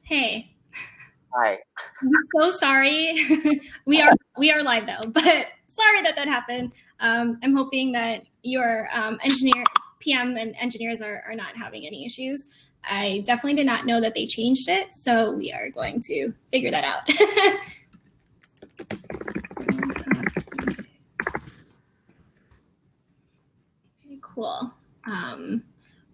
Hey, Hi. I'm so sorry. we are live though, but sorry that happened. I'm hoping that your engineer, PM, and engineers are not having any issues. I definitely did not know that they changed it, so we are going to figure that out. Okay, cool.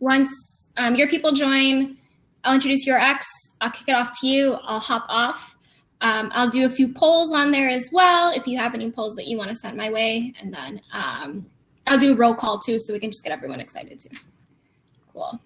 Once your people join, I'll introduce your X. I'll kick it off to you. I'll hop off. I'll do a few polls on there as well if you have any polls that you want to send my way. And then I'll do a roll call too so we can just get everyone excited too. Cool.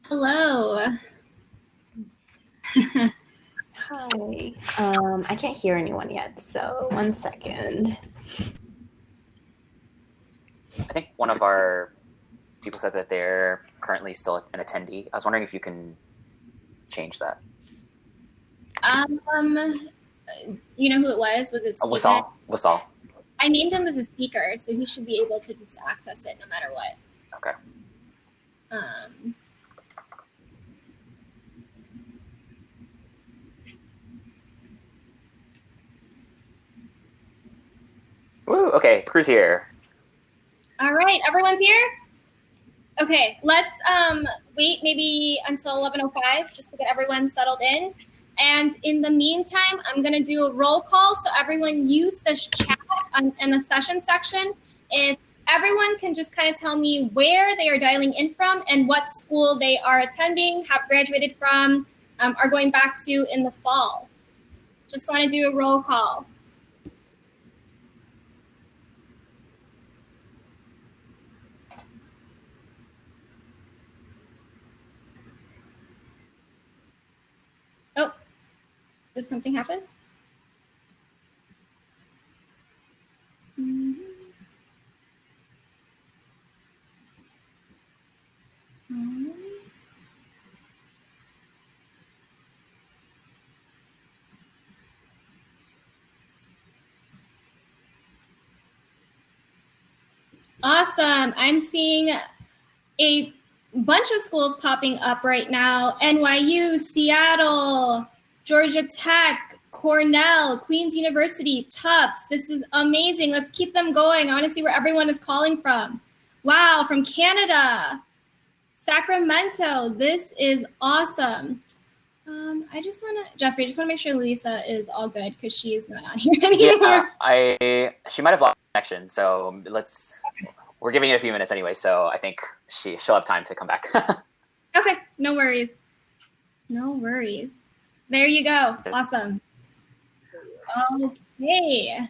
Hello. Hi. I can't hear anyone yet, so 1 second. I think one of our people said that they're currently still an attendee. I was wondering if you can change that. Do you know who it was? Was it Steven? Wasal. I named him as a speaker, so he should be able to just access it no matter what. Okay. Woo, okay, crew's here. All right, everyone's here? Okay, let's wait maybe until 11:05 just to get everyone settled in. And in the meantime, I'm going to do a roll call. So everyone use this chat in the session section. If everyone can just kind of tell me where they are dialing in from and what school they are attending, have graduated from, are going back to in the fall. Just want to do a roll call. Oh, did something happen? Awesome. I'm seeing a bunch of schools popping up right now. NYU, Seattle, Georgia Tech, Cornell, Queen's University, Tufts. This is amazing. Let's keep them going. I want to see where everyone is calling from. Wow, from Canada, Sacramento. This is awesome. Jeffrey, I just want to make sure Louisa is all good because she is not on here anymore. Yeah, she might have lost connection, so we're giving it a few minutes anyway, so I think she'll have time to come back. Okay, no worries. No worries. There you go. Yes. Awesome. Okay.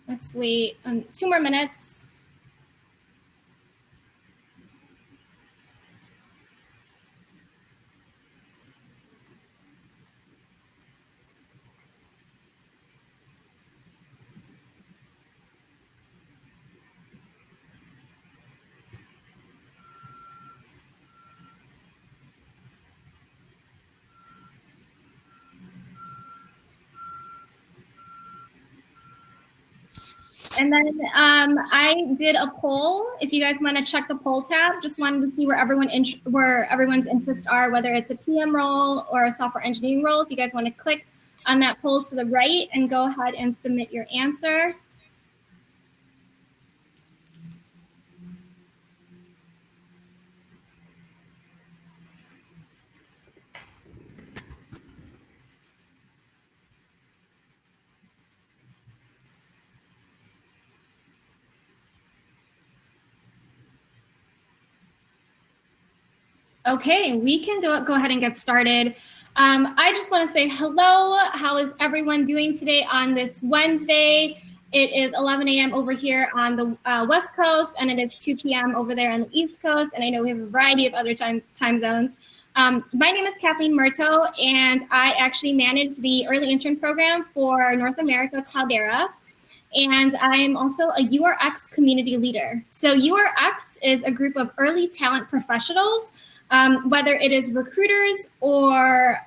Let's wait 2 more minutes. And then I did a poll. If you guys want to check the poll tab, just wanted to see where everyone's interests are, whether it's a PM role or a software engineering role. If you guys want to click on that poll to the right and go ahead and submit your answer. Okay, we can go ahead and get started. I just want to say hello. How is everyone doing today on this Wednesday? It is 11 a.m. over here on the West Coast, and it is 2 p.m. over there on the East Coast. And I know we have a variety of other time zones. My name is Kathleen Murto, and I actually manage the early intern program for North America Cloudera. And I'm also a URX community leader. So URX is a group of early talent professionals, whether it is recruiters or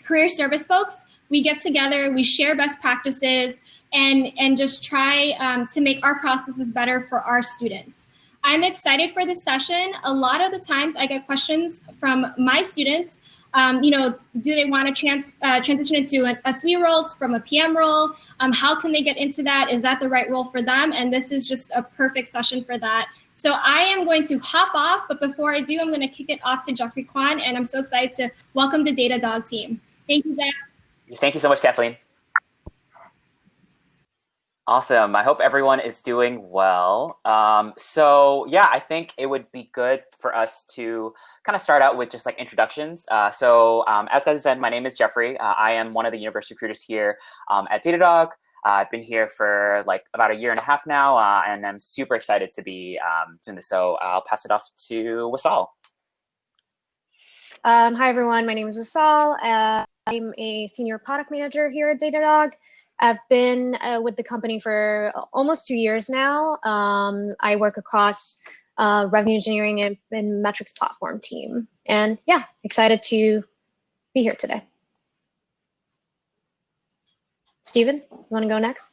career service folks. We get together, we share best practices, and just try to make our processes better for our students. I'm excited for this session. A lot of the times I get questions from my students, do they want to transition into a SWE role from a PM role? How can they get into that? Is that the right role for them? And this is just a perfect session for that. So I am going to hop off, but before I do, I'm going to kick it off to Jeffrey Kwan, and I'm so excited to welcome the Datadog team. Thank you, Jeff. Thank you so much, Kathleen. Awesome. I hope everyone is doing well. So yeah, I think it would be good for us to kind of start out with just like introductions. As guys said, my name is Jeffrey. I am one of the university recruiters here at Datadog. I've been here for like about 1.5 years now, and I'm super excited to be doing this. So I'll pass it off to Wasal. Hi, everyone. My name is Wasal. I'm a senior product manager here at Datadog. I've been with the company for almost 2 years now. I work across revenue engineering and metrics platform team. And yeah, excited to be here today. Steven, you want to go next?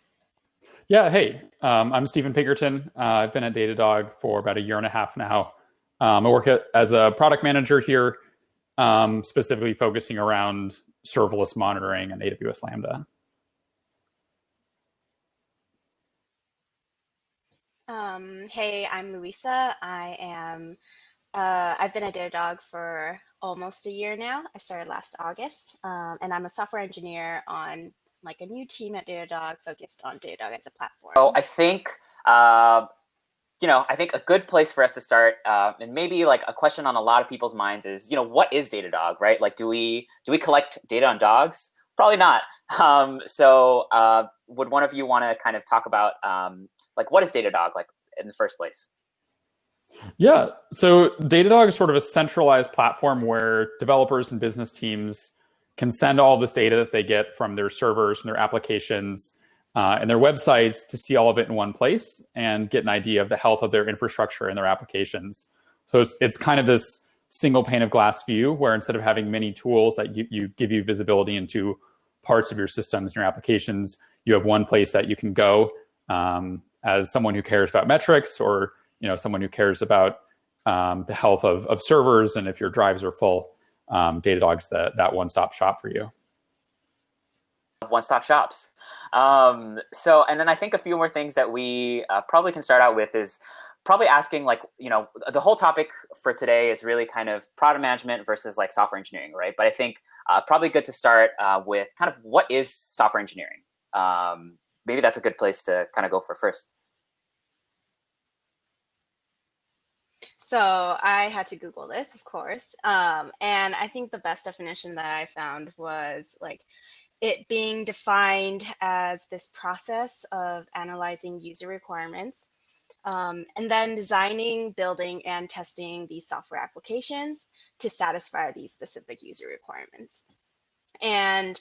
Yeah, hey, I'm Steven Pinkerton. I've been at Datadog for about 1.5 years now. I work as a product manager here, specifically focusing around serverless monitoring and AWS Lambda. Hey, I'm Luisa. I've been at Datadog for almost 1 year now. I started last August, and I'm a software engineer on like a new team at Datadog focused on Datadog as a platform. So I think, I think a good place for us to start, and maybe like a question on a lot of people's minds is, what is Datadog, right? Like, do we collect data on dogs? Probably not. Would one of you want to kind of talk about like what is Datadog like in the first place? Yeah, so Datadog is sort of a centralized platform where developers and business teams can send all this data that they get from their servers and their applications and their websites to see all of it in one place and get an idea of the health of their infrastructure and their applications. So it's kind of this single pane of glass view where instead of having many tools that you give you visibility into parts of your systems and your applications, you have one place that you can go as someone who cares about metrics or someone who cares about the health of servers, and if your drives are full, Datadog's that one-stop shop for you. One-stop shops. And then I think a few more things that we probably can start out with is probably asking like, the whole topic for today is really kind of product management versus like software engineering, right? But I think probably good to start with kind of what is software engineering? Maybe that's a good place to kind of go for first. So I had to Google this, of course. And I think the best definition that I found was like it being defined as this process of analyzing user requirements and then designing, building, and testing these software applications to satisfy these specific user requirements. And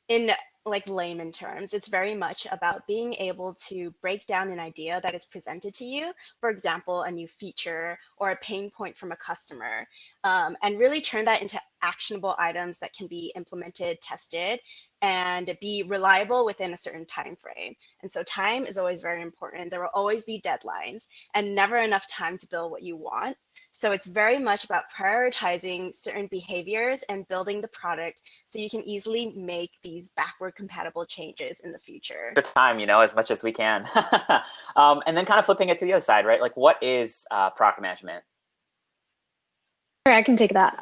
in like layman terms, it's very much about being able to break down an idea that is presented to you, for example, a new feature or a pain point from a customer, and really turn that into actionable items that can be implemented, tested, and be reliable within a certain time frame. And so time is always very important. There will always be deadlines and never enough time to build what you want. So it's very much about prioritizing certain behaviors and building the product so you can easily make these backward compatible changes in the future. For time, as much as we can. And then kind of flipping it to the other side, right? Like what is product management? Sure, I can take that.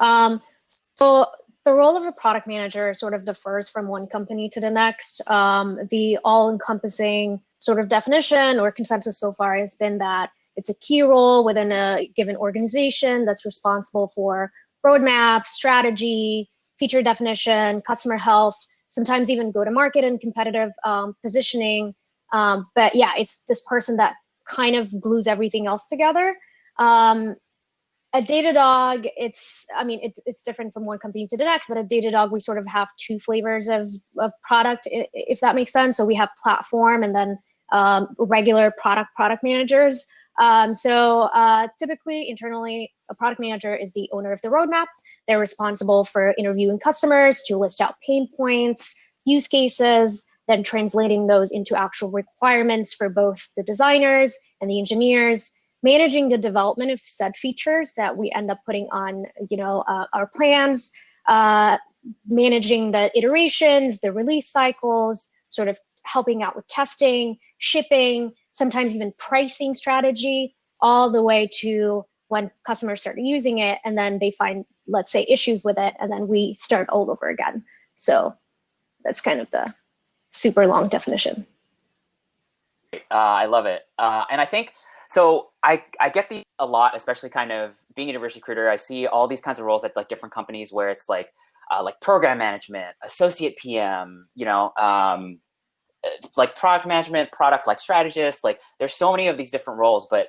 So the role of a product manager sort of differs from one company to the next. The all-encompassing sort of definition or consensus so far has been that it's a key role within a given organization that's responsible for roadmap, strategy, feature definition, customer health, sometimes even go-to-market and competitive positioning. But yeah, it's this person that kind of glues everything else together. at Datadog, it's different from one company to the next, but at Datadog, we sort of have two flavors of product, if that makes sense. So we have platform and then regular product managers. Typically, internally, a product manager is the owner of the roadmap. They're responsible for interviewing customers to list out pain points, use cases, then translating those into actual requirements for both the designers and the engineers, managing the development of said features that we end up putting on, our plans, managing the iterations, the release cycles, sort of helping out with testing, shipping, sometimes even pricing strategy, all the way to when customers start using it and then they find, let's say, issues with it, and then we start all over again. So that's kind of the super long definition. I love it. And I think, so I get a lot, especially kind of being a diversity recruiter. I see all these kinds of roles at like different companies where it's like program management, associate PM, like product management, product like strategist. Like there's so many of these different roles, but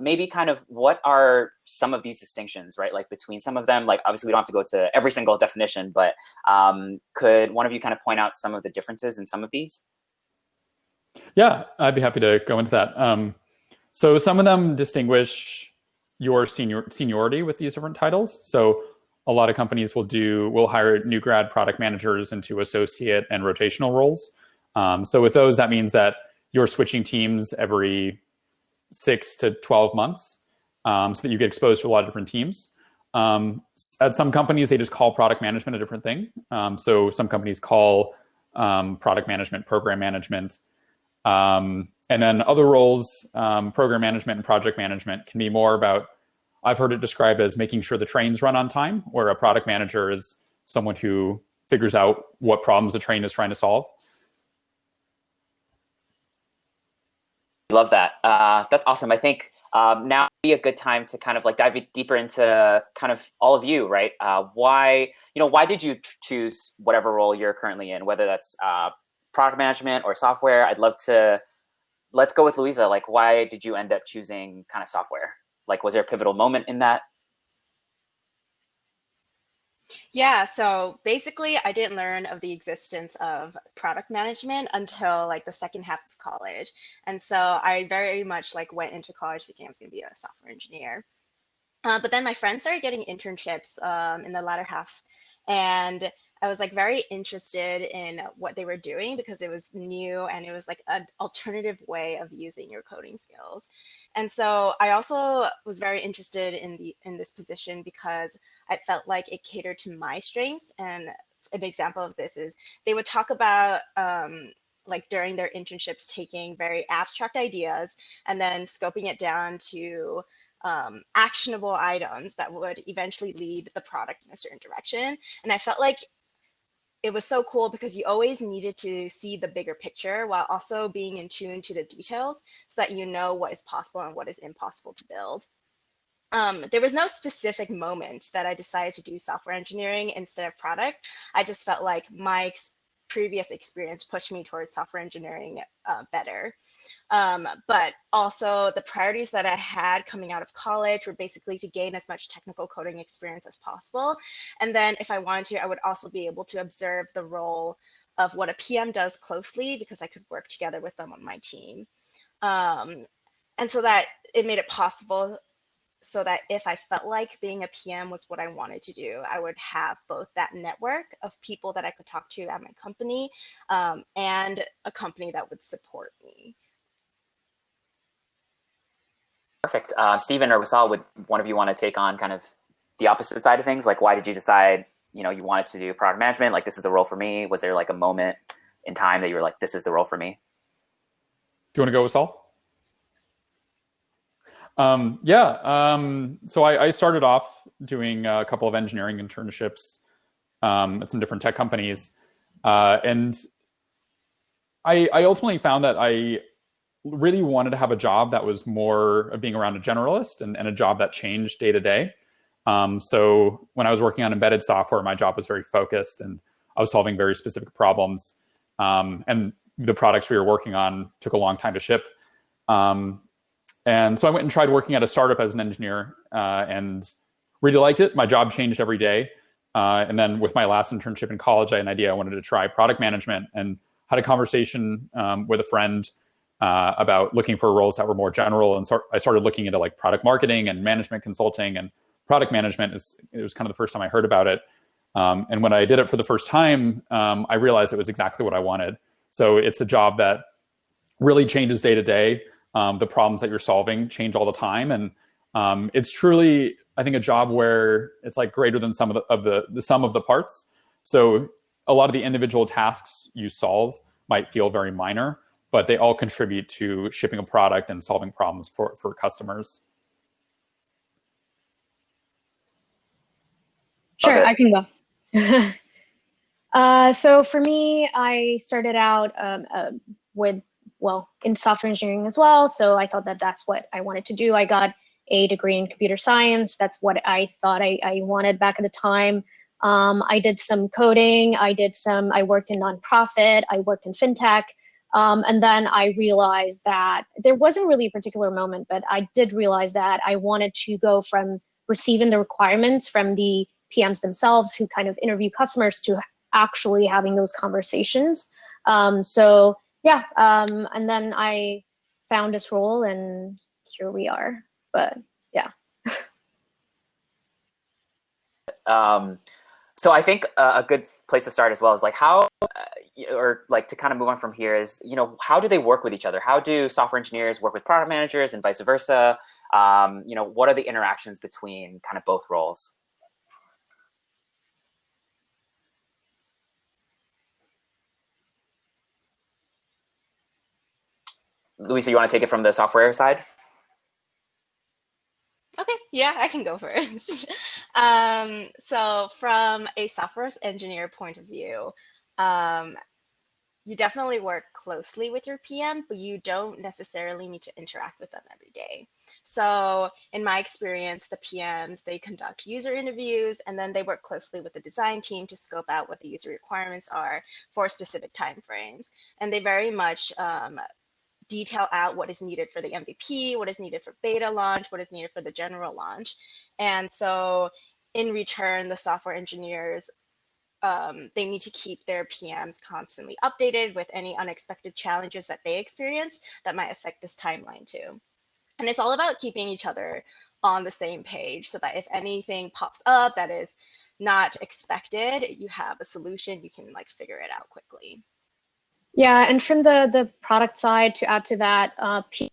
maybe kind of what are some of these distinctions, right? Like between some of them, like obviously we don't have to go to every single definition, but could one of you kind of point out some of the differences in some of these? Yeah, I'd be happy to go into that. So some of them distinguish your seniority with these different titles. So a lot of companies will hire new grad product managers into associate and rotational roles. So with those, that means that you're switching teams every 6 to 12 months, so that you get exposed to a lot of different teams. At some companies, they just call product management a different thing. So some companies call product management program management. And then other roles, program management and project management, can be more about, I've heard it described as making sure the trains run on time, where a product manager is someone who figures out what problems the train is trying to solve. Love that. That's awesome. I think now would be a good time to kind of like dive deeper into kind of all of you, right? Why did you choose whatever role you're currently in, whether that's product management or software? Let's go with Louisa. Like, why did you end up choosing kind of software? Like, was there a pivotal moment in that? Yeah, so basically I didn't learn of the existence of product management until like the second half of college. And so I very much like went into college thinking I was going to be a software engineer. But then my friends started getting internships in the latter half, and I was like very interested in what they were doing because it was new and it was like an alternative way of using your coding skills. And so I also was very interested in this position because I felt like it catered to my strengths. And an example of this is they would talk about like during their internships taking very abstract ideas and then scoping it down to actionable items that would eventually lead the product in a certain direction. And I felt like it was so cool because you always needed to see the bigger picture while also being in tune to the details so that you know what is possible and what is impossible to build. There was no specific moment that I decided to do software engineering instead of product. I just felt like my previous experience pushed me towards software engineering better. But also the priorities that I had coming out of college were basically to gain as much technical coding experience as possible. And then if I wanted to, I would also be able to observe the role of what a PM does closely because I could work together with them on my team. And so that it made it possible so that if I felt like being a PM was what I wanted to do, I would have both that network of people that I could talk to at my company and a company that would support me. Perfect. Stephen or Wasal, would one of you want to take on kind of the opposite side of things? Like, why did you decide, you wanted to do product management? Like, this is the role for me. Was there like a moment in time that you were like, this is the role for me? Do you want to go, Wasal? So I started off doing a couple of engineering internships at some different tech companies. And I ultimately found that I really wanted to have a job that was more of being around a generalist and a job that changed day to day. So when I was working on embedded software, my job was very focused and I was solving very specific problems. And the products we were working on took a long time to ship. And so I went and tried working at a startup as an engineer and really liked it. My job changed every day. And then with my last internship in college, I had an idea I wanted to try product management, and had a conversation with a friend about looking for roles that were more general. And so I started looking into like product marketing and management consulting, and product management it was kind of the first time I heard about it. And when I did it for the first time, I realized it was exactly what I wanted. So it's a job that really changes day to day. The problems that you're solving change all the time. And it's truly, I think, a job where it's like greater than some of the sum of the parts. So a lot of the individual tasks you solve might feel very minor, but they all contribute to shipping a product and solving problems for customers. Sure, Okay. I can go. So for me, I started out in software engineering as well. So I thought that that's what I wanted to do. I got a degree in computer science. That's what I thought I wanted back at the time. I did some coding. I worked in nonprofit. I worked in fintech. And then I realized that there wasn't really a particular moment, but I did realize that I wanted to go from receiving the requirements from the PMs themselves, who kind of interview customers, to actually having those conversations. So yeah, and then I found this role, and here we are. But yeah. So I think a good place to start as well is like how, or like to kind of move on from here is, how do they work with each other? How do software engineers work with product managers and vice versa? What are the interactions between kind of both roles? Louisa, you want to take it from the software side? Okay, yeah, I can go first. So from a software engineer point of view, you definitely work closely with your PM, but you don't necessarily need to interact with them every day. So in my experience, the PMs, they conduct user interviews, and then they work closely with the design team to scope out what the user requirements are for specific timeframes. And they very much detail out what is needed for the MVP, what is needed for beta launch, what is needed for the general launch. And so in return, the software engineers, they need to keep their PMs constantly updated with any unexpected challenges that they experience that might affect this timeline too. And it's all about keeping each other on the same page so that if anything pops up that is not expected, you have a solution, you can like figure it out quickly. Yeah, and from the product side, to add to that, PMs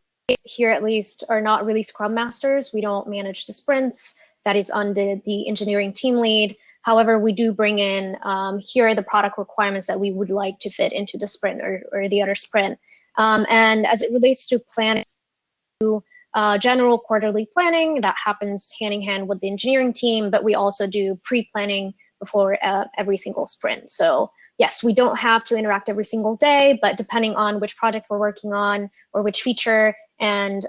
here at least are not really Scrum Masters. We don't manage the sprints. That is on the engineering team lead. However, we do bring in, here are the product requirements that we would like to fit into the sprint or the other sprint. And as it relates to planning, general quarterly planning, that happens hand in hand with the engineering team, but we also do pre-planning before every single sprint. So yes, we don't have to interact every single day, but depending on which project we're working on or which feature, and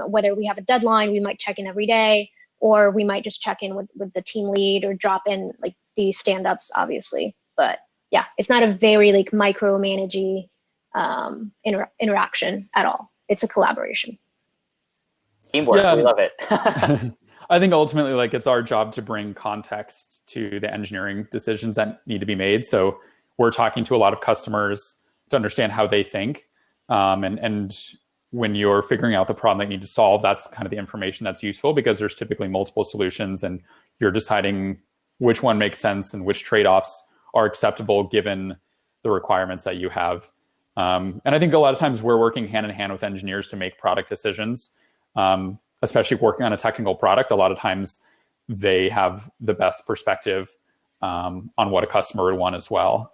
whether we have a deadline, we might check in every day, or we might just check in with the team lead or drop in like the stand-ups, obviously. But yeah, it's not a very like micromanaging interaction at all. It's a collaboration. Teamwork, Yeah. we love it. I think ultimately, like, it's our job to bring context to the engineering decisions that need to be made. So we're talking to a lot of customers to understand how they think. And when you're figuring out the problem that you need to solve, that's kind of the information that's useful, because there's typically multiple solutions and you're deciding which one makes sense and which trade-offs are acceptable given the requirements that you have. And I think a lot of times we're working hand in hand with engineers to make product decisions. Especially working on a technical product, a lot of times they have the best perspective on what a customer would want as well.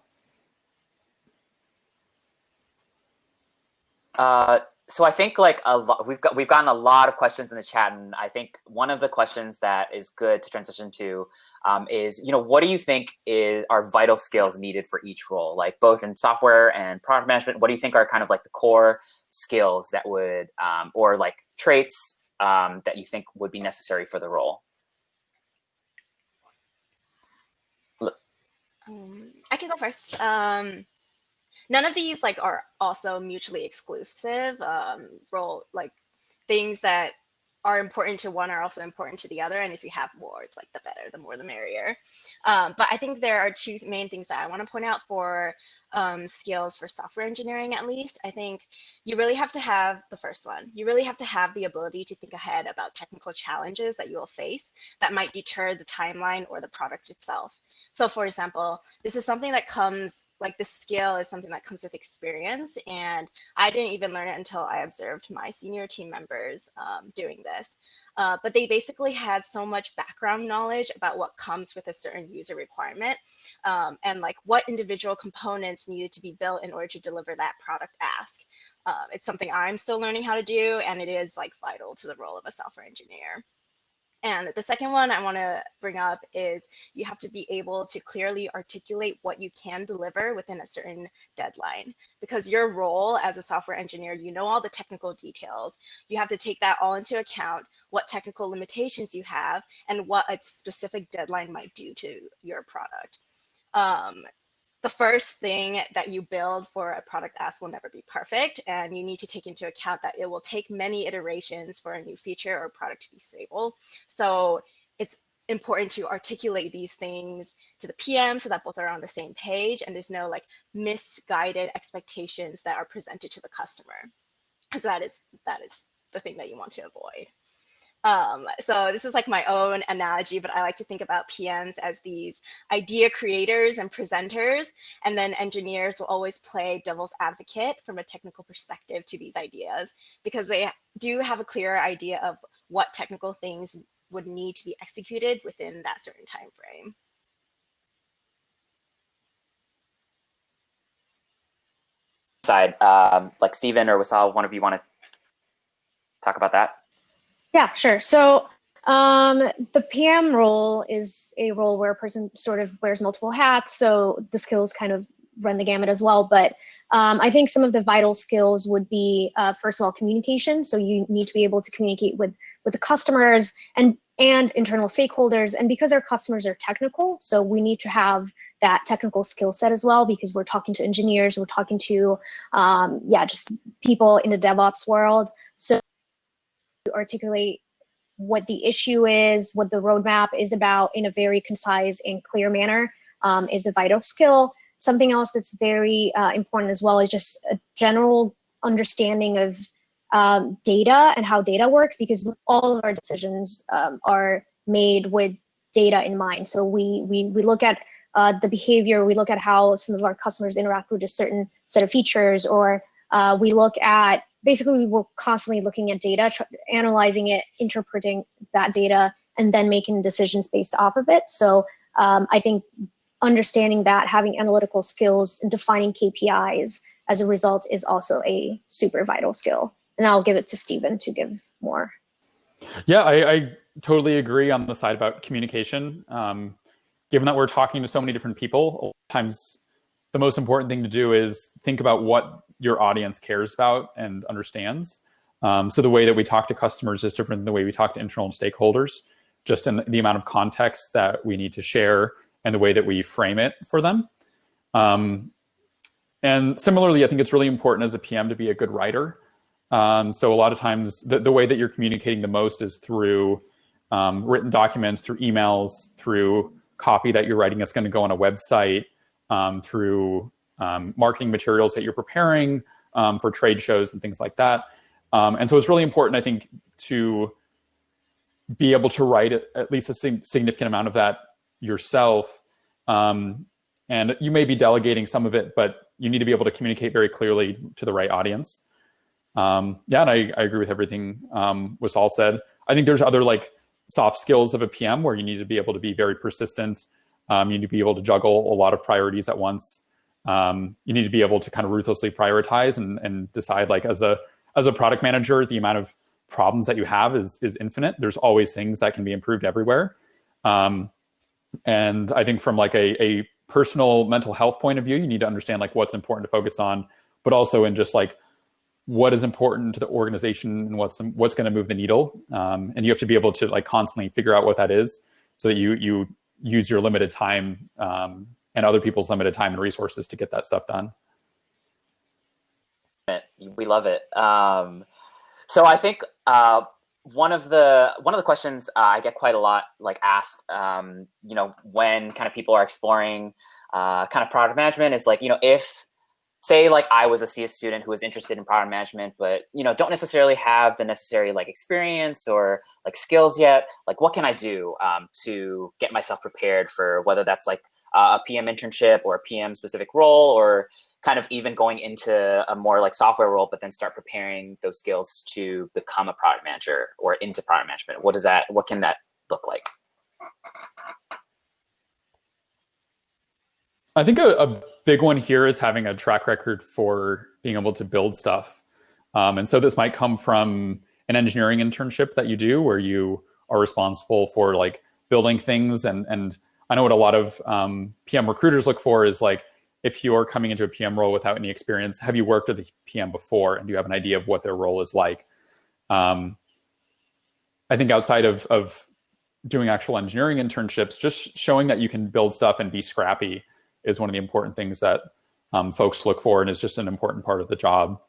So I think like we've gotten a lot of questions in the chat, and I think one of the questions that is good to transition to is, what do you think are vital skills needed for each role, like both in software and product management? What do you think are kind of like the core skills that would, or like traits that you think would be necessary for the role? I can go first. None of these like are also mutually exclusive. things that are important to one are also important to the other. And if you have more, it's like the better, the more the merrier. But I think there are two main things that I want to point out for skills for software engineering, at least. I think you really have to have the first one. You really have to have the ability to think ahead about technical challenges that you will face that might deter the timeline or the product itself. So for example, this is something that comes, like this skill is something that comes with experience. And I didn't even learn it until I observed my senior team members doing this. But they basically had so much background knowledge about what comes with a certain user requirement and like what individual components needed to be built in order to deliver that product ask. It's something I'm still learning how to do, and it is like vital to the role of a software engineer. And the second one I want to bring up is you have to be able to clearly articulate what you can deliver within a certain deadline, because your role as a software engineer, you know all the technical details. You have to take that all into account, what technical limitations you have, and what a specific deadline might do to your product. The first thing that you build for a product ask will never be perfect, and you need to take into account that it will take many iterations for a new feature or product to be stable. So it's important to articulate these things to the PM so that both are on the same page and there's no like misguided expectations that are presented to the customer, because that is the thing that you want to avoid. So this is like my own analogy, but I like to think about PMs as these idea creators and presenters, and then engineers will always play devil's advocate from a technical perspective to these ideas, because they do have a clearer idea of what technical things would need to be executed within that certain time frame. Side, like Stephen or Wasal, one of you want to talk about that? Yeah, sure. So the PM role is a role where a person sort of wears multiple hats. So the skills kind of run the gamut as well. But I think some of the vital skills would be, first of all, communication. So you need to be able to communicate with the customers and internal stakeholders. And because our customers are technical, so we need to have that technical skill set as well, because we're talking to engineers, we're talking to, just people in the DevOps world. So to articulate what the issue is, what the roadmap is about in a very concise and clear manner is a vital skill. Something else that's very important as well is just a general understanding of data and how data works, because all of our decisions are made with data in mind. So we look at the behavior, we look at how some of our customers interact with a certain set of features, or we look at, basically we're constantly looking at data, analyzing it, interpreting that data, and then making decisions based off of it. So I think understanding that, having analytical skills and defining KPIs as a result is also a super vital skill. And I'll give it to Stephen to give more. Yeah, I totally agree on the side about communication. Given that we're talking to so many different people, a lot of times the most important thing to do is think about what your audience cares about and understands. So the way that we talk to customers is different than the way we talk to internal stakeholders, just in the amount of context that we need to share and the way that we frame it for them. And similarly, I think it's really important as a PM to be a good writer. So a lot of times the way that you're communicating the most is through written documents, through emails, through copy that you're writing that's going to go on a website, through marketing materials that you're preparing for trade shows and things like that. And so it's really important, I think, to be able to write at least a significant amount of that yourself. And you may be delegating some of it, but you need to be able to communicate very clearly to the right audience. And I agree with everything Wasal said. I think there's other like soft skills of a PM where you need to be able to be very persistent. You need to be able to juggle a lot of priorities at once. You need to be able to kind of ruthlessly prioritize and decide, like as a product manager, the amount of problems that you have is infinite. There's always things that can be improved everywhere. And I think from like a personal mental health point of view, you need to understand like what's important to focus on, but also in just like what is important to the organization and what's going to move the needle. And you have to be able to like constantly figure out what that is so that you use your limited time and other people's limited time and resources to get that stuff done. We love it. So I think one of the questions I get quite a lot like asked, when kind of people are exploring kind of product management is like, if say like I was a CS student who was interested in product management, but don't necessarily have the necessary like experience or like skills yet, like what can I do to get myself prepared for whether that's like a PM internship or a PM specific role, or kind of even going into a more like software role, but then start preparing those skills to become a product manager or into product management. What can that look like? I think a big one here is having a track record for being able to build stuff. And so this might come from an engineering internship that you do where you are responsible for like building things. And I know what a lot of PM recruiters look for is like, if you're coming into a PM role without any experience, have you worked with a PM before? And do you have an idea of what their role is like? I think outside of doing actual engineering internships, just showing that you can build stuff and be scrappy is one of the important things that folks look for, and is just an important part of the job.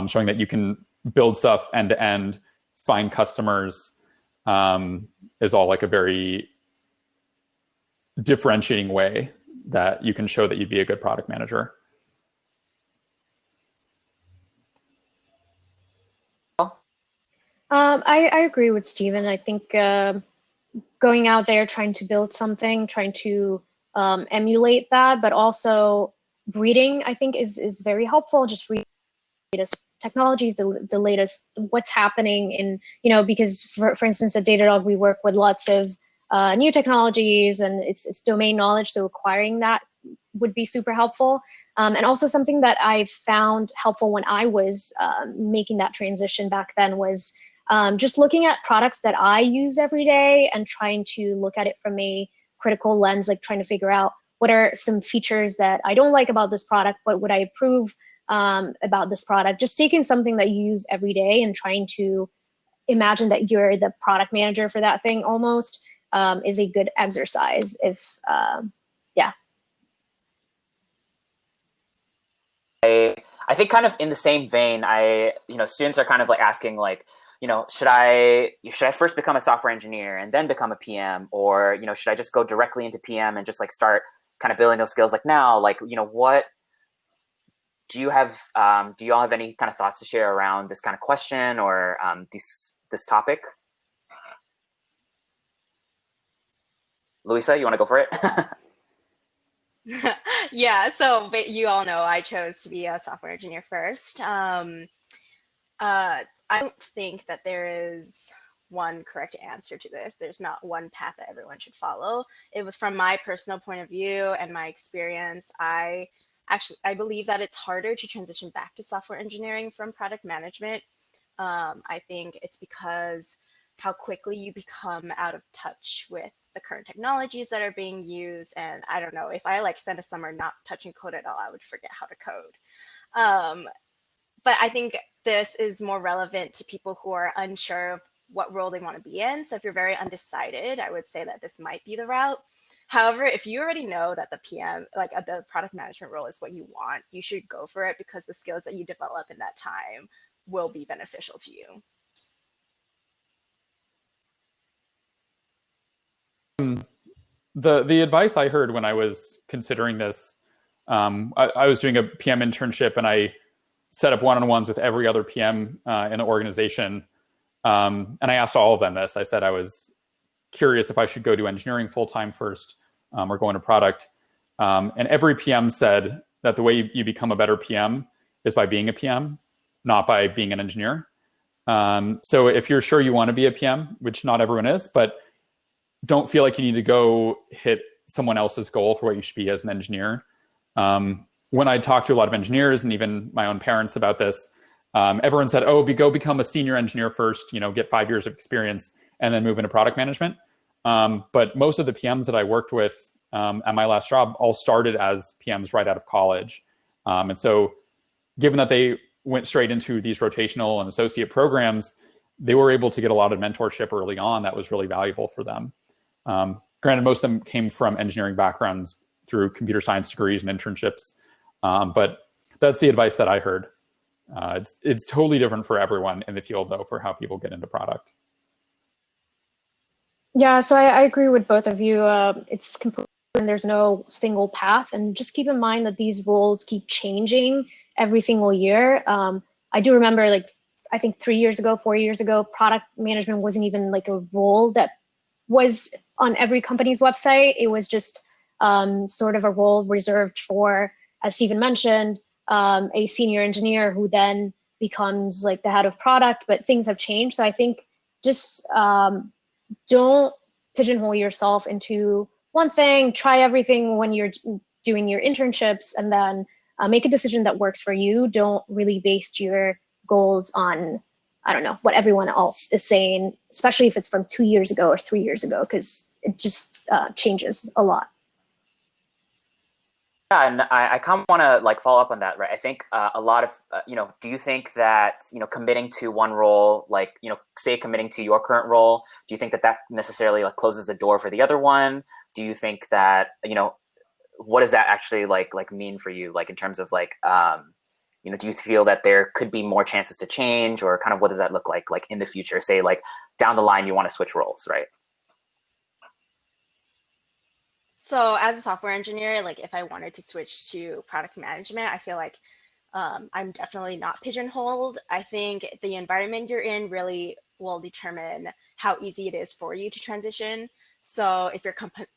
Showing that you can build stuff end to end, find customers, is all like a very differentiating way that you can show that you'd be a good product manager. I agree with Steven. I think going out there, trying to build something, trying to emulate that, but also reading, I think is very helpful. Just read the latest technologies, the latest what's happening in, because for instance, at Datadog, we work with lots of new technologies, and it's domain knowledge. So acquiring that would be super helpful. And also something that I found helpful when I was making that transition back then was just looking at products that I use every day and trying to look at it from a critical lens, like trying to figure out what are some features that I don't like about this product, what would I approve about this product. Just taking something that you use every day and trying to imagine that you're the product manager for that thing almost is a good exercise. Yeah. I think kind of in the same vein, students are kind of like asking like, should I first become a software engineer and then become a PM, or should I just go directly into PM and just like start kind of building those skills like now? Like, what do you have? Do you all have any kind of thoughts to share around this kind of question or this topic? Louisa, you want to go for it? Yeah, so you all know I chose to be a software engineer first. I don't think that there is one correct answer to this. There's not one path that everyone should follow. It was from my personal point of view and my experience. I believe that it's harder to transition back to software engineering from product management. I think it's because how quickly you become out of touch with the current technologies that are being used. And I don't know, if I like spent a summer not touching code at all, I would forget how to code. But I think this is more relevant to people who are unsure of what role they want to be in. So if you're very undecided, I would say that this might be the route. However, if you already know that the PM, like the product management role is what you want, you should go for it, because the skills that you develop in that time will be beneficial to you. The advice I heard when I was considering this, I was doing a PM internship, and I set up one-on-ones with every other PM in the organization. And I asked all of them this. I said I was curious if I should go do engineering full-time first or go into product. And every PM said that the way you become a better PM is by being a PM, not by being an engineer. So if you're sure you want to be a PM, which not everyone is, but don't feel like you need to go hit someone else's goal for what you should be as an engineer. When I talked to a lot of engineers and even my own parents about this, everyone said, oh, go become a senior engineer first, get 5 years of experience and then move into product management. But most of the PMs that I worked with at my last job all started as PMs right out of college. And so given that they went straight into these rotational and associate programs, they were able to get a lot of mentorship early on that was really valuable for them. Granted, most of them came from engineering backgrounds through computer science degrees and internships. But that's the advice that I heard. It's totally different for everyone in the field, though, for how people get into product. Yeah, so I agree with both of you. It's completely, there's no single path, and just keep in mind that these roles keep changing every single year. I do remember, like, I think 3 years ago, 4 years ago, product management wasn't even like a role that was on every company's website. It was just sort of a role reserved for, as Stephen mentioned, a senior engineer who then becomes like the head of product, but things have changed. So I think just don't pigeonhole yourself into one thing, try everything when you're doing your internships, and then make a decision that works for you. Don't really base your goals on, I don't know, what everyone else is saying, especially if it's from 2 years ago or 3 years ago, because it just changes a lot. Yeah, and I kind of want to like follow up on that, right? I think a lot of, do you think that, committing to one role, like, say committing to your current role, do you think that that necessarily like closes the door for the other one? Do you think that, what does that actually like mean for you? Like in terms of like, do you feel that there could be more chances to change, or kind of what does that look like in the future? Say like down the line, you want to switch roles, right? So as a software engineer, like if I wanted to switch to product management, I feel like I'm definitely not pigeonholed. I think the environment you're in really will determine how easy it is for you to transition. So if your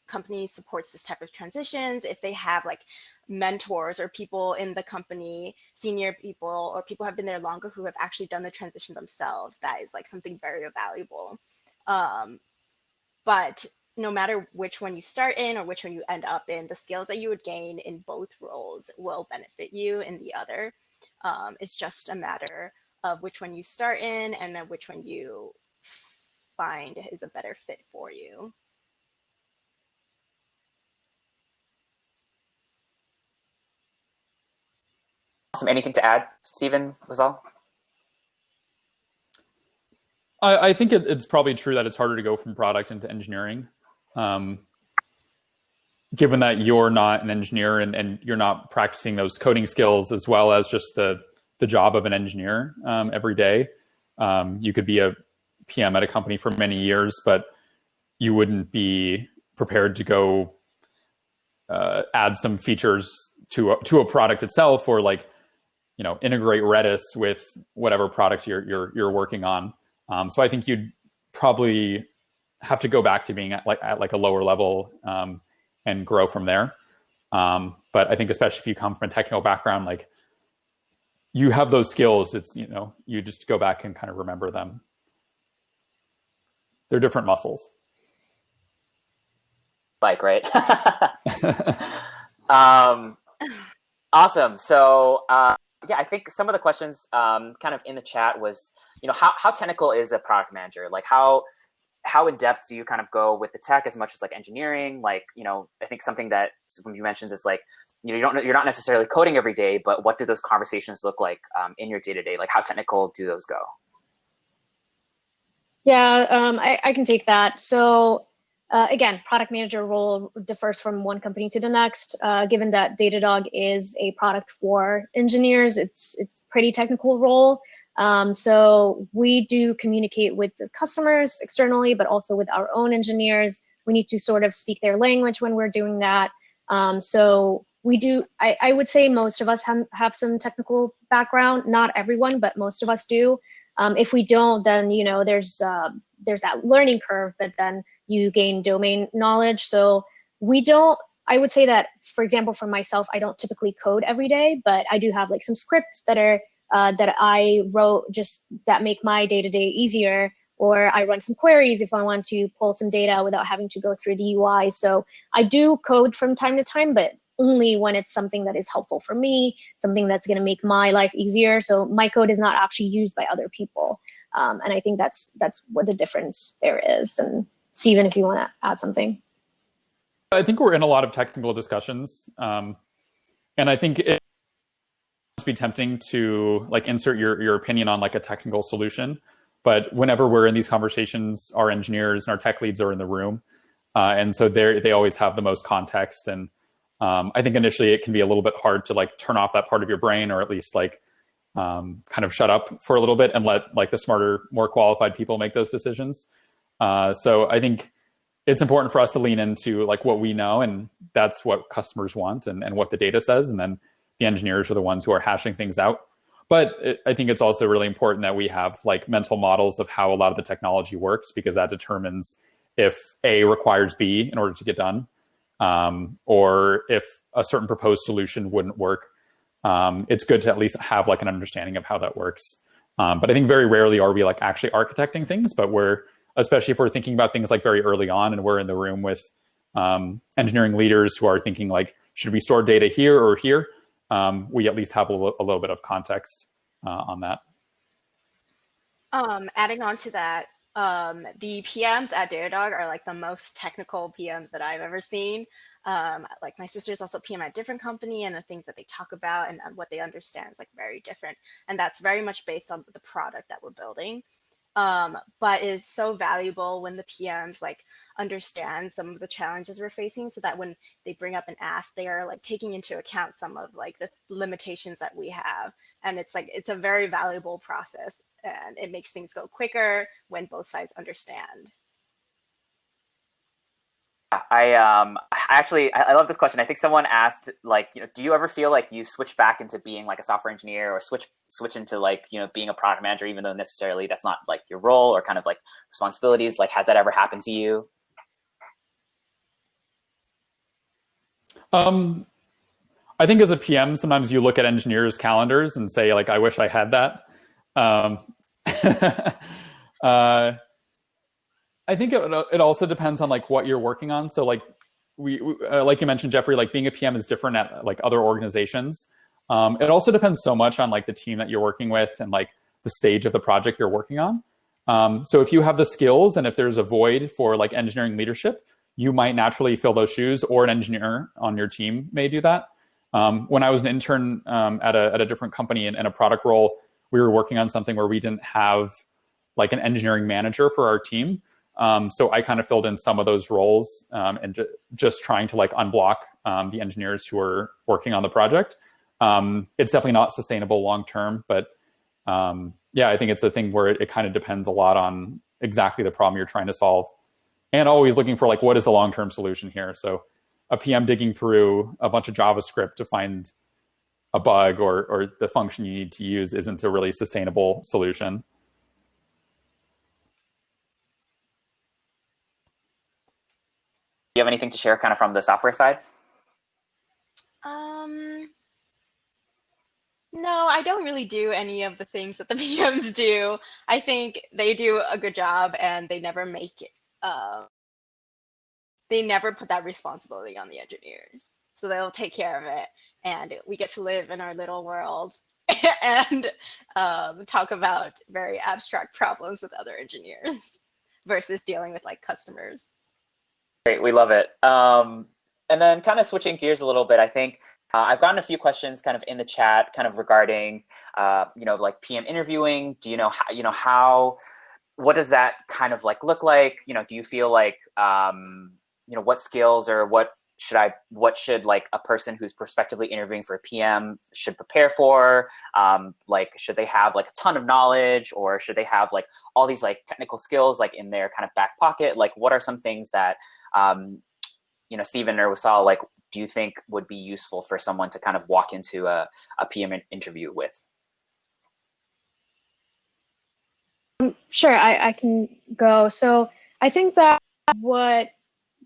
company supports this type of transitions, if they have like mentors or people in the company, senior people or people who have been there longer who have actually done the transition themselves, that is like something very valuable. But no matter which one you start in or which one you end up in, the skills that you would gain in both roles will benefit you in the other. It's just a matter of which one you start in and then which one you find is a better fit for you. Awesome. Anything to add, Stephen, Rizal? I think it's probably true that it's harder to go from product into engineering. Given that you're not an engineer and you're not practicing those coding skills as well as just the job of an engineer every day. You could be a PM at a company for many years, but you wouldn't be prepared to go add some features to a product itself, or like, integrate Redis with whatever product you're working on. So I think you'd probably have to go back to being at a lower level and grow from there. But I think especially if you come from a technical background, like you have those skills, it's, you just go back and kind of remember them. They're different muscles. Like, right? Awesome. So yeah, I think some of the questions kind of in the chat was, how technical is a product manager? Like how in depth do you kind of go with the tech as much as like engineering? Like, I think something that you mentioned is like, you're not necessarily coding every day, but what do those conversations look like in your day-to-day? Like how technical do those go? Yeah, I can take that. So again, product manager role differs from one company to the next. Given that Datadog is a product for engineers, it's pretty technical role. So we do communicate with the customers externally, but also with our own engineers. We need to sort of speak their language when we're doing that. So we do, I would say most of us have some technical background, not everyone, but most of us do. If we don't, then, there's that learning curve, but then you gain domain knowledge. So I would say that, for example, for myself, I don't typically code every day, but I do have like some scripts that I wrote just that make my day-to-day easier, or I run some queries if I want to pull some data without having to go through the UI. So I do code from time to time, but only when it's something that is helpful for me, something that's going to make my life easier. So my code is not actually used by other people. And I think that's what the difference there is. And Stephen, if you want to add something. I think we're in a lot of technical discussions. And I think it must be tempting to like insert your opinion on like a technical solution. But whenever we're in these conversations, our engineers and our tech leads are in the room. And so they always have the most context. And I think initially it can be a little bit hard to like turn off that part of your brain, or at least like kind of shut up for a little bit and let like the smarter, more qualified people make those decisions. So I think it's important for us to lean into like what we know, and that's what customers want and what the data says. And then the engineers are the ones who are hashing things out. But I think it's also really important that we have like mental models of how a lot of the technology works, because that determines if A requires B in order to get done, or if a certain proposed solution wouldn't work. It's good to at least have like an understanding of how that works. But I think very rarely are we like actually architecting things, but especially if we're thinking about things like very early on and we're in the room with engineering leaders who are thinking like, should we store data here or here? We at least have a little bit of context on that. Adding on to that, the PMs at Datadog are like the most technical PMs that I've ever seen. Like my sister is also PM at a different company, and the things that they talk about and what they understand is like very different. And that's very much based on the product that we're building. But it's so valuable when the PMs like understand some of the challenges we're facing, so that when they bring up an ask, they are like taking into account some of like the limitations that we have. And it's a very valuable process, and it makes things go quicker when both sides understand. I love this question. I think someone asked, like, do you ever feel like you switch back into being like a software engineer, or switch into like, being a product manager, even though necessarily that's not like your role or kind of like responsibilities? Like, has that ever happened to you? I think as a PM, sometimes you look at engineers' calendars and say like, I wish I had that. I think it also depends on like what you're working on. So like like you mentioned, Jeffrey, like being a PM is different at like other organizations. It also depends so much on like the team that you're working with and like the stage of the project you're working on. So if you have the skills and if there's a void for like engineering leadership, you might naturally fill those shoes, or an engineer on your team may do that. When I was an intern at a different company in a product role, we were working on something where we didn't have like an engineering manager for our team. So I kind of filled in some of those roles and just trying to like unblock the engineers who are working on the project. It's definitely not sustainable long term, but yeah, I think it's a thing where it kind of depends a lot on exactly the problem you're trying to solve, and always looking for like, what is the long-term solution here? So a PM digging through a bunch of JavaScript to find a bug or the function you need to use isn't a really sustainable solution. Do you have anything to share kind of from the software side? No, I don't really do any of the things that the PMs do. I think they do a good job, and they never make it. They never put that responsibility on the engineers. So they'll take care of it, and we get to live in our little world and talk about very abstract problems with other engineers versus dealing with like customers. Great, we love it. And then kind of switching gears a little bit, I think I've gotten a few questions kind of in the chat, kind of regarding, like PM interviewing. Do you know how, what does that kind of like look like? Do you feel like, what skills or what should like a person who's prospectively interviewing for a PM should prepare for? Like, should they have like a ton of knowledge, or should they have like all these like technical skills like in their kind of back pocket? Like, what are some things that, Stephen or Wasal, like, do you think would be useful for someone to kind of walk into a PM interview with? Sure, I can go. So I think that what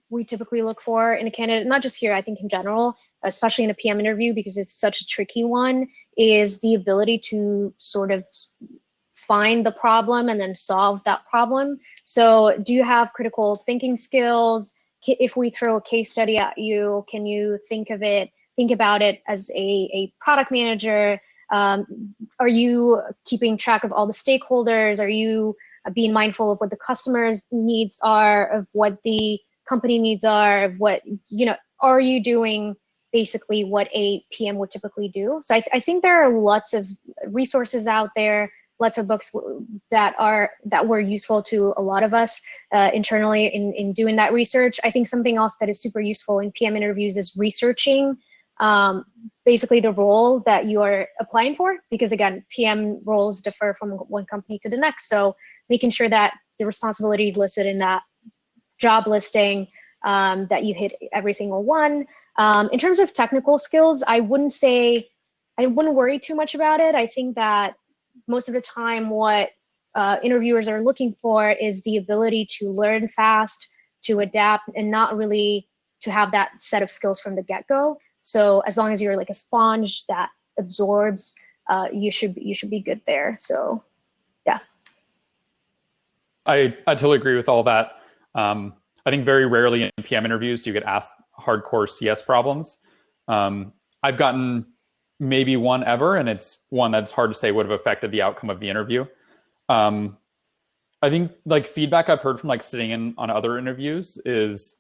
we typically look for in a candidate, not just here, I think in general, especially in a PM interview, because it's such a tricky one, is the ability to sort of find the problem and then solve that problem. So do you have critical thinking skills? If we throw a case study at you, can you think about it as a product manager? Are you keeping track of all the stakeholders? Are you being mindful of what the customer's needs are, of what the company needs are, of what, are you doing basically what a PM would typically do? So I think there are lots of resources out there, lots of books that were useful to a lot of us internally in doing that research. I think something else that is super useful in PM interviews is researching basically the role that you are applying for, because again, PM roles differ from one company to the next. So making sure that the responsibilities listed in that job listing, that you hit every single one. In terms of technical skills, I wouldn't worry too much about it. I think that most of the time what interviewers are looking for is the ability to learn fast, to adapt, and not really to have that set of skills from the get-go. So as long as you're like a sponge that absorbs, you should be good there. So yeah. I totally agree with all that. I think very rarely in PM interviews do you get asked hardcore CS problems. I've gotten maybe one ever, and it's one that's hard to say would have affected the outcome of the interview. I think like feedback I've heard from like sitting in on other interviews is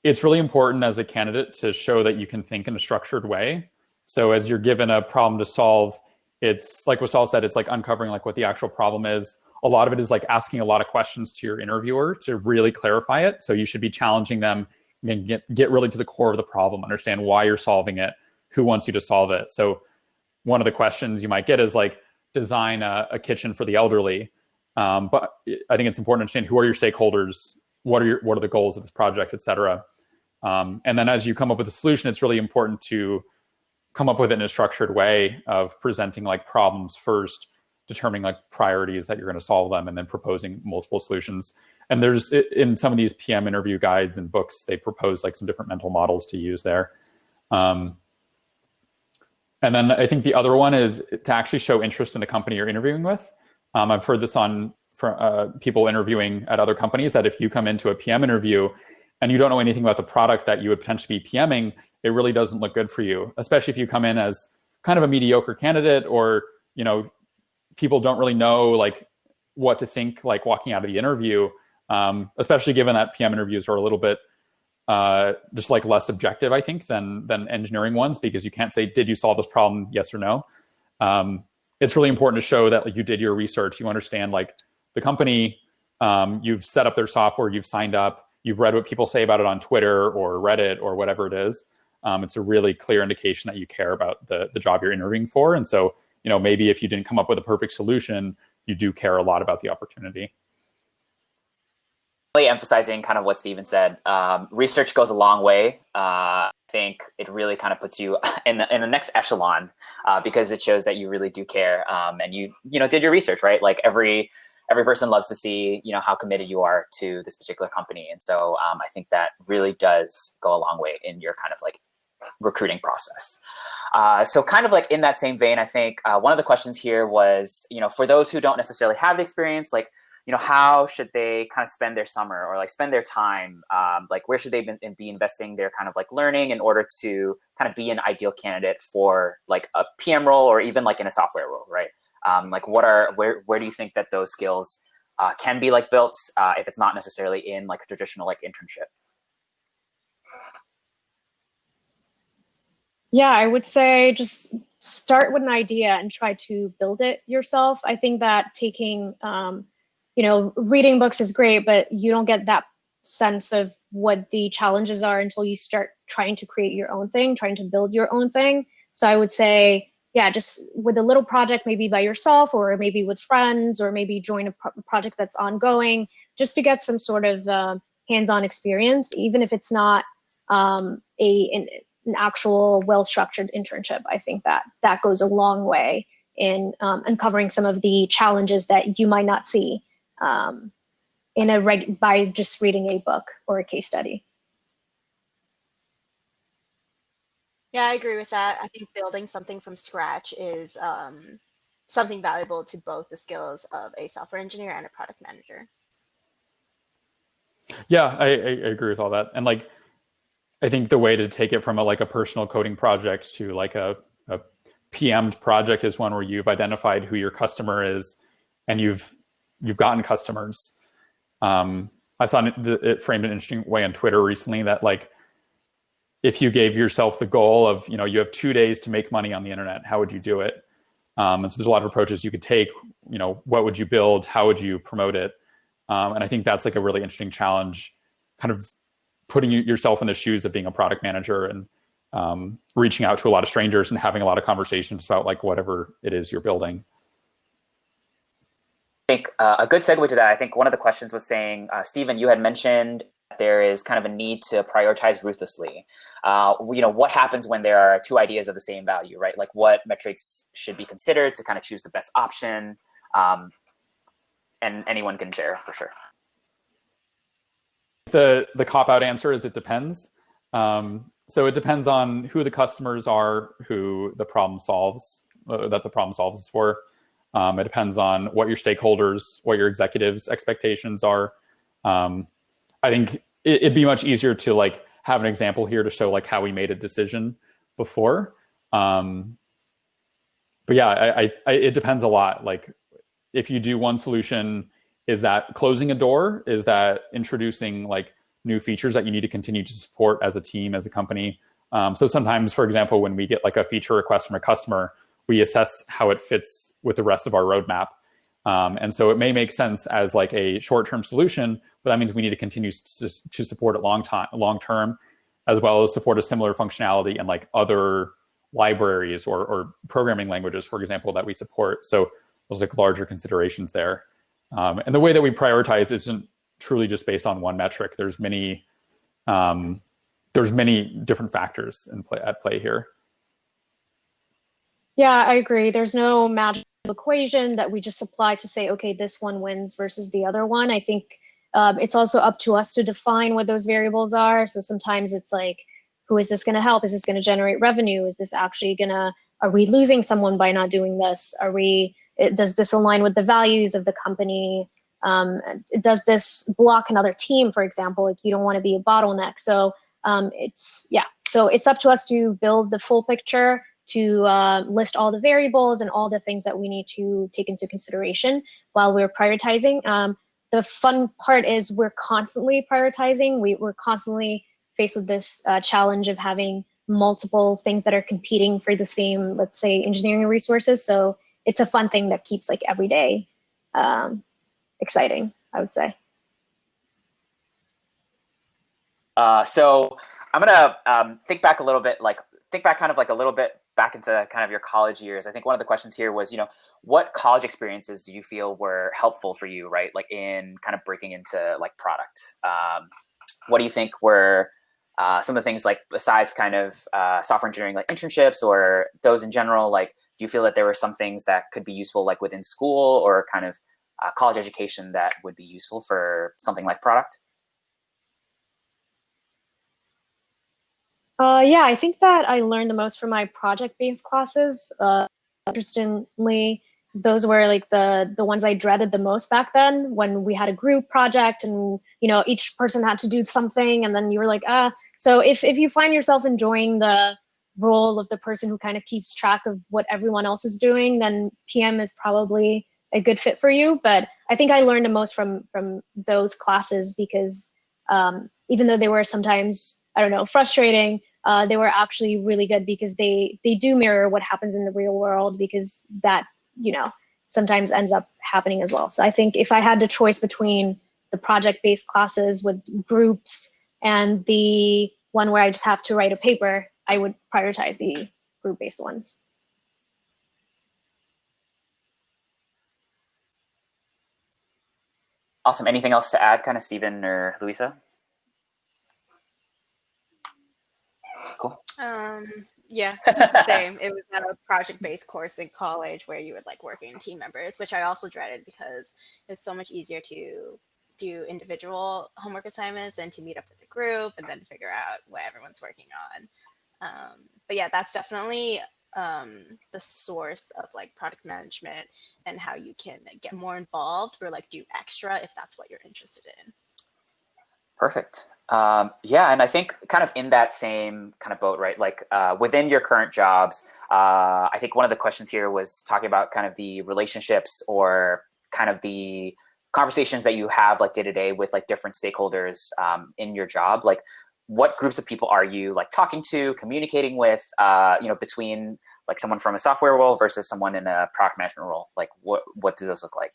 it's really important as a candidate to show that you can think in a structured way. So as you're given a problem to solve, it's like Wasal said, it's like uncovering like what the actual problem is. A lot of it is like asking a lot of questions to your interviewer to really clarify it. So you should be challenging them and get really to the core of the problem, understand why you're solving it, who wants you to solve it. So one of the questions you might get is like, design a kitchen for the elderly. But I think it's important to understand who are your stakeholders, what are the goals of this project, et cetera. And then as you come up with a solution, it's really important to come up with it in a structured way of presenting like problems first, determining like priorities that you're going to solve them, and then proposing multiple solutions. And there's in some of these PM interview guides and books, they propose like some different mental models to use there. And then I think the other one is to actually show interest in the company you're interviewing with. I've heard this from people interviewing at other companies, that if you come into a PM interview and you don't know anything about the product that you would potentially be PMing, it really doesn't look good for you, especially if you come in as kind of a mediocre candidate, or, you know, people don't really know like what to think like walking out of the interview, especially given that PM interviews are a little bit just like less objective, I think, than engineering ones, because you can't say, did you solve this problem? Yes or no. It's really important to show that like you did your research, you understand like the company, you've set up their software, you've signed up, you've read what people say about it on Twitter or Reddit or whatever it is. It's a really clear indication that you care about the job you're interviewing for. And so, you know, maybe if you didn't come up with a perfect solution, you do care a lot about the opportunity. Really emphasizing kind of what Steven said, research goes a long way. I think it really kind of puts you in the next echelon, because it shows that you really do care, and you did your research, right? Like every person loves to see, you know, how committed you are to this particular company. And so I think that really does go a long way in your kind of like recruiting process. So kind of like in that same vein, I think one of the questions here was, you know, for those who don't necessarily have the experience, like, you know, how should they kind of spend their summer or like spend their time? Like where should they be investing their kind of like learning in order to kind of be an ideal candidate for like a PM role, or even like in a software role, right? Like where do you think that those skills can be like built if it's not necessarily in like a traditional like internship? Yeah, I would say just start with an idea and try to build it yourself. I think that taking, you know, reading books is great, but you don't get that sense of what the challenges are until you start trying to create your own thing, trying to build your own thing. So I would say, yeah, just with a little project, maybe by yourself, or maybe with friends, or maybe join a project that's ongoing, just to get some sort of hands-on experience, even if it's not an actual well-structured internship. I think that goes a long way in uncovering some of the challenges that you might not see by just reading a book or a case study. Yeah, I agree with that. I think building something from scratch is something valuable to both the skills of a software engineer and a product manager. Yeah, I agree with all that. And like, I think the way to take it from a personal coding project to like a PM'd project is one where you've identified who your customer is and you've gotten customers. I saw it framed in an interesting way on Twitter recently that like, if you gave yourself the goal of, you know, you have 2 days to make money on the internet, how would you do it? And so there's a lot of approaches you could take. You know, what would you build? How would you promote it? And I think that's like a really interesting challenge, kind of putting yourself in the shoes of being a product manager and reaching out to a lot of strangers and having a lot of conversations about like whatever it is you're building. I think a good segue to that, I think one of the questions was saying, Stephen, you had mentioned there is kind of a need to prioritize ruthlessly. What happens when there are two ideas of the same value, right? Like what metrics should be considered to kind of choose the best option? And anyone can share for sure. The cop-out answer is it depends. So it depends on who the customers are, who the problem solves, that the problem solves for. It depends on what your stakeholders, what your executives' expectations are. I think it'd be much easier to like have an example here to show like how we made a decision before. But yeah, it depends a lot. Like if you do one solution, is that closing a door? Is that introducing like new features that you need to continue to support as a team, as a company? So sometimes, for example, when we get like a feature request from a customer, we assess how it fits with the rest of our roadmap. And so it may make sense as like a short-term solution, but that means we need to continue to support it long term, as well as support a similar functionality in like other libraries or programming languages, for example, that we support. So those like larger considerations there. And the way that we prioritize isn't truly just based on one metric. There's many different factors at play here. Yeah, I agree. There's no magic equation that we just apply to say, okay, this one wins versus the other one. I think it's also up to us to define what those variables are. So sometimes it's like, who is this going to help? Is this going to generate revenue? Is this actually are we losing someone by not doing this? Does this align with the values of the company? Does this block another team, for example? Like you don't want to be a bottleneck. So so it's up to us to build the full picture, to list all the variables and all the things that we need to take into consideration while we're prioritizing. The fun part is we're constantly prioritizing. We're constantly faced with this challenge of having multiple things that are competing for the same, let's say, engineering resources. So it's a fun thing that keeps like every day exciting, I would say. So I'm gonna think back a little bit, back into kind of your college years. I think one of the questions here was, what college experiences do you feel were helpful for you, right? Like in kind of breaking into like product. What do you think were some of the things like besides kind of software engineering, like internships or those in general, like do you feel that there were some things that could be useful like within school or kind of college education that would be useful for something like product? Yeah, I think that I learned the most from my project-based classes. Interestingly, those were like the ones I dreaded the most back then when we had a group project and each person had to do something and then you were like, So if you find yourself enjoying the role of the person who kind of keeps track of what everyone else is doing, then PM is probably a good fit for you. But I think I learned the most from those classes because even though they were sometimes, frustrating, they were actually really good because they do mirror what happens in the real world, because that, sometimes ends up happening as well. So I think if I had the choice between the project-based classes with groups and the one where I just have to write a paper, I would prioritize the group-based ones. Awesome. Anything else to add, kind of Stephen or Louisa? Cool. Yeah, it's the same. It was a project-based course in college where you would like working team members, which I also dreaded because it's so much easier to do individual homework assignments and to meet up with a group and then figure out what everyone's working on. But yeah, that's definitely the source of like product management and how you can get more involved or like do extra if that's what you're interested in. Perfect. Yeah, and I think kind of in that same kind of boat, right? Like within your current jobs, I think one of the questions here was talking about kind of the relationships or kind of the conversations that you have like day to day with like different stakeholders in your job. Like what groups of people are you like talking to, communicating with, between like someone from a software role versus someone in a product management role? Like what do those look like?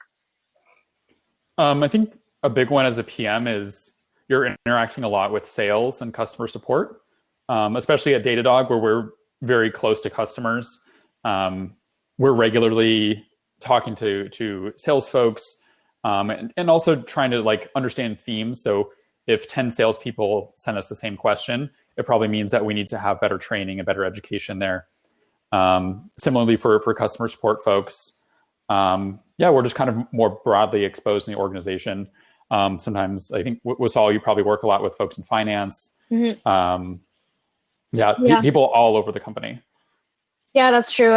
I think a big one as a PM is you're interacting a lot with sales and customer support. especially at Datadog, where we're very close to customers. We're regularly talking to sales folks, and also trying to like understand themes. So if 10 salespeople send us the same question, it probably means that we need to have better training and better education there. Similarly for customer support folks, yeah, we're just kind of more broadly exposed in the organization. Sometimes I think Wasal, you probably work a lot with folks in finance. Mm-hmm. Yeah, people all over the company. Yeah, that's true.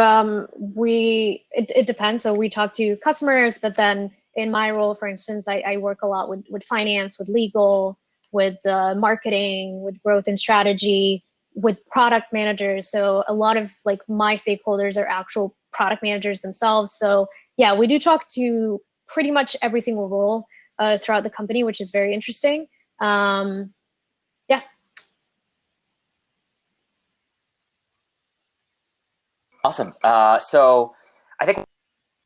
It depends. So we talk to customers, but then in my role, for instance, I work a lot with finance, with legal, with marketing, with growth and strategy, with product managers. So a lot of like my stakeholders are actual product managers themselves. So yeah, we do talk to pretty much every single role throughout the company, which is very interesting. Yeah. Awesome. So I think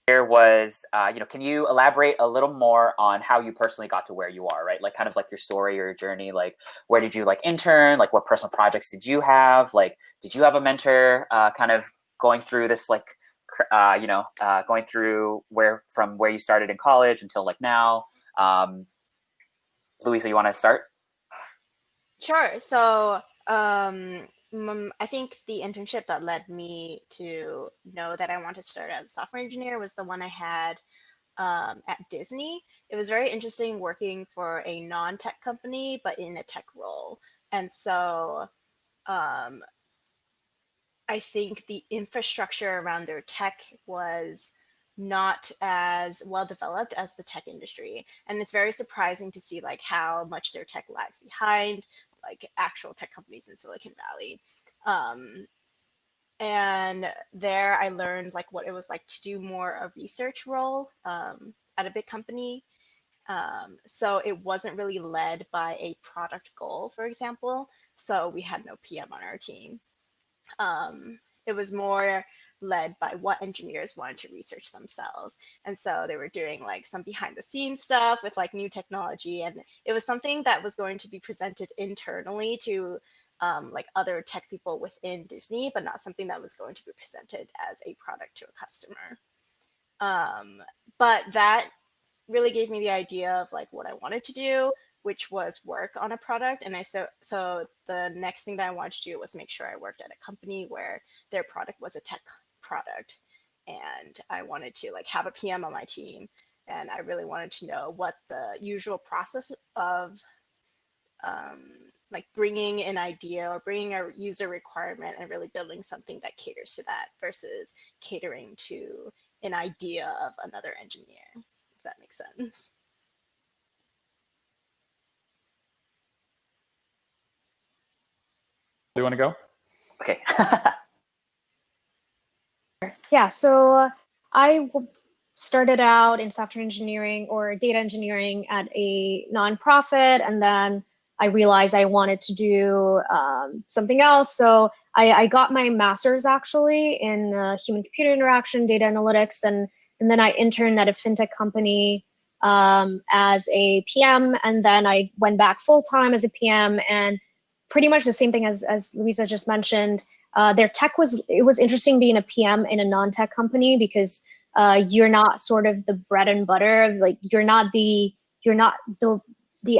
here was, can you elaborate a little more on how you personally got to where you are, right? Like kind of like your story or your journey, like where did you like intern? Like what personal projects did you have? Like, did you have a mentor kind of going through this, like, going through from where you started in college until like now? Louisa, you want to start? Sure. So I think the internship that led me to know that I wanted to start as a software engineer was the one I had at Disney. It was very interesting working for a non-tech company, but in a tech role. And so I think the infrastructure around their tech was not as well developed as the tech industry. And it's very surprising to see like how much their tech lags behind like actual tech companies in Silicon Valley. And there I learned like what it was like to do more a research role at a big company. So it wasn't really led by a product goal, for example. So we had no PM on our team. It was more led by what engineers wanted to research themselves. And so they were doing like some behind the scenes stuff with like new technology. And it was something that was going to be presented internally to like other tech people within Disney, but not something that was going to be presented as a product to a customer. But that really gave me the idea of like what I wanted to do, which was work on a product. And so the next thing that I wanted to do was make sure I worked at a company where their product was a tech product. And I wanted to like have a PM on my team. And I really wanted to know what the usual process of like bringing an idea or bringing a user requirement and really building something that caters to that versus catering to an idea of another engineer, if that makes sense. Do you want to go? Okay. Yeah, so I started out in software engineering or data engineering at a nonprofit, and then I realized I wanted to do something else. So I got my master's actually in human-computer interaction, data analytics, and then I interned at a fintech company as a PM, and then I went back full-time as a PM, and pretty much the same thing as Louisa just mentioned. Their tech it was interesting being a PM in a non-tech company because you're not sort of the bread and butter of like you're not the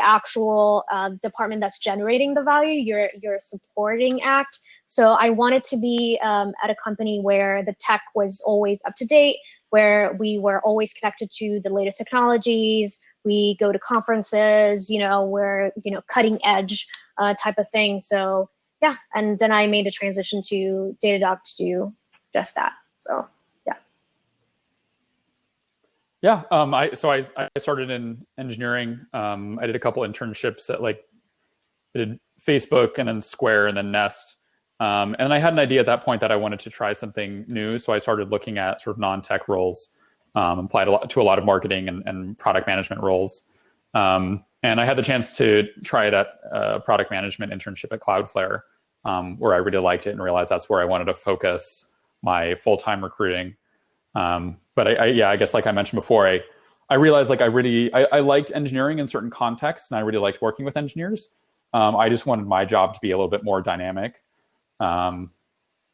actual department that's generating the value. You're a supporting act. So I wanted to be at a company where the tech was always up to date, where we were always connected to the latest technologies. We go to conferences, we're cutting edge type of thing. So yeah, and then I made a transition to Datadog to do just that. So yeah. Yeah, I started in engineering. I did a couple internships at I did Facebook and then Square and then Nest. And I had an idea at that point that I wanted to try something new. So I started looking at sort of non-tech roles, applied to a lot of marketing and product management roles. And I had the chance to try it at a product management internship at Cloudflare, where I really liked it and realized that's where I wanted to focus my full-time recruiting. But I guess like I mentioned before, I realized like I liked engineering in certain contexts and I really liked working with engineers. I just wanted my job to be a little bit more dynamic. And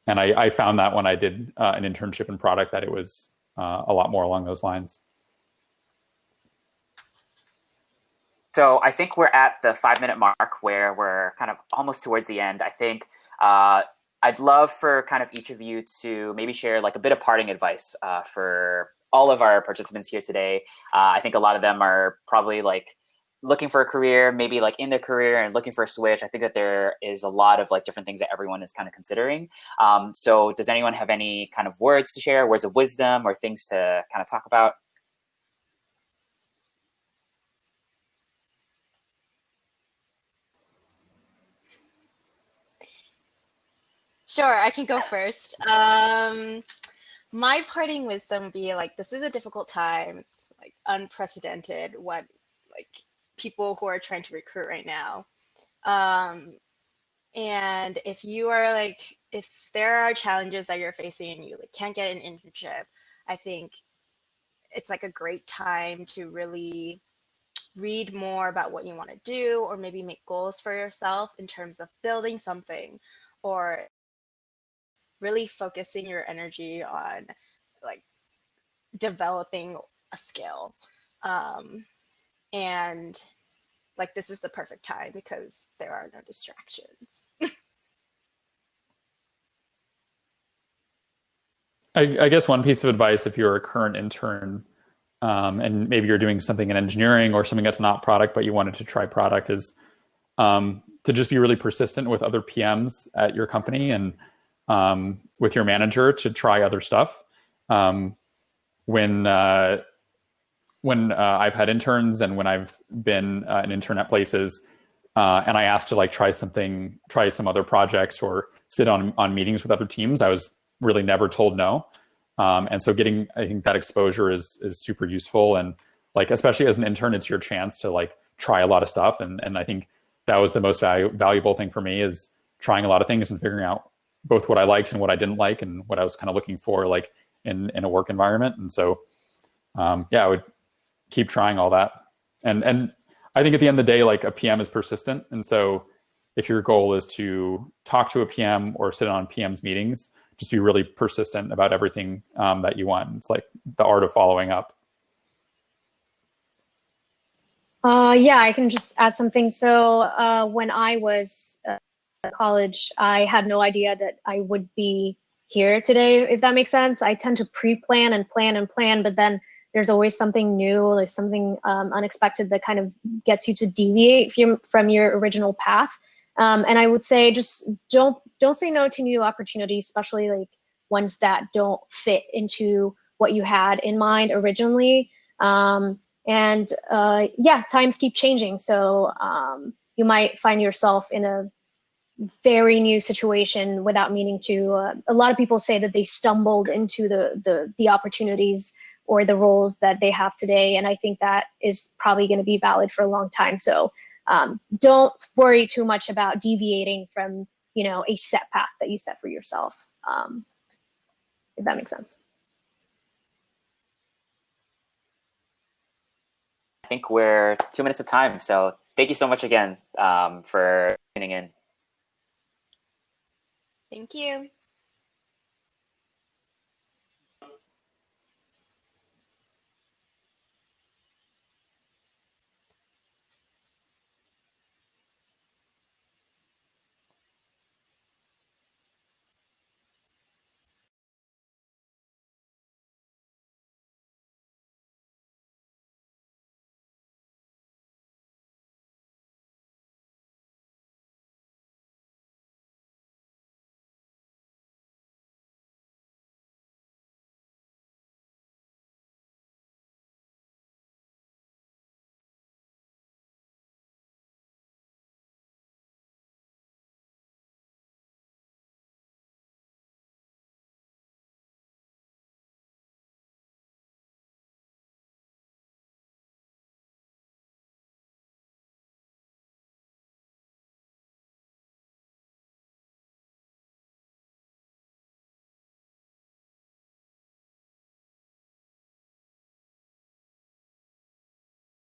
I found that when I did an internship in product that it was a lot more along those lines. So I think we're at the 5-minute mark where we're kind of almost towards the end. I think I'd love for kind of each of you to maybe share like a bit of parting advice for all of our participants here today. I think a lot of them are probably like looking for a career, maybe like in their career and looking for a switch. I think that there is a lot of like different things that everyone is kind of considering. So does anyone have any kind of words to share, words of wisdom or things to kind of talk about? Sure, I can go first. My parting wisdom would be like, this is a difficult time. It's like unprecedented what like people who are trying to recruit right now. And if you are like, if there are challenges that you're facing and you like can't get an internship, I think it's like a great time to really read more about what you want to do, or maybe make goals for yourself in terms of building something, or really focusing your energy on like developing a skill. And like, this is the perfect time because there are no distractions. I guess one piece of advice, if you're a current intern and maybe you're doing something in engineering or something that's not product, but you wanted to try product, is to just be really persistent with other PMs at your company and with your manager to try other stuff. When I've had interns and when I've been an intern at places and I asked to like try some other projects or sit on meetings with other teams, I was really never told no. And so getting, I think that exposure is super useful. And like, especially as an intern, it's your chance to like try a lot of stuff. And I think that was the most valuable thing for me, is trying a lot of things and figuring out both what I liked and what I didn't like and what I was kind of looking for like in a work environment. And so, yeah, I would keep trying all that. And I think at the end of the day, like a PM is persistent. And so if your goal is to talk to a PM or sit on PM's meetings, just be really persistent about everything that you want. It's like the art of following up. Yeah, I can just add something. So when I was at college, I had no idea that I would be here today, if that makes sense. I tend to pre-plan and plan and plan, but then there's always something new, there's something unexpected that kind of gets you to deviate from your original path. And I would say just don't say no to new opportunities, especially like ones that don't fit into what you had in mind originally. And yeah, times keep changing. So you might find yourself in a very new situation without meaning to. A lot of people say that they stumbled into the opportunities or the roles that they have today. And I think that is probably going to be valid for a long time. So don't worry too much about deviating from, a set path that you set for yourself, if that makes sense. I think we're 2 minutes of time. So thank you so much again for tuning in. Thank you.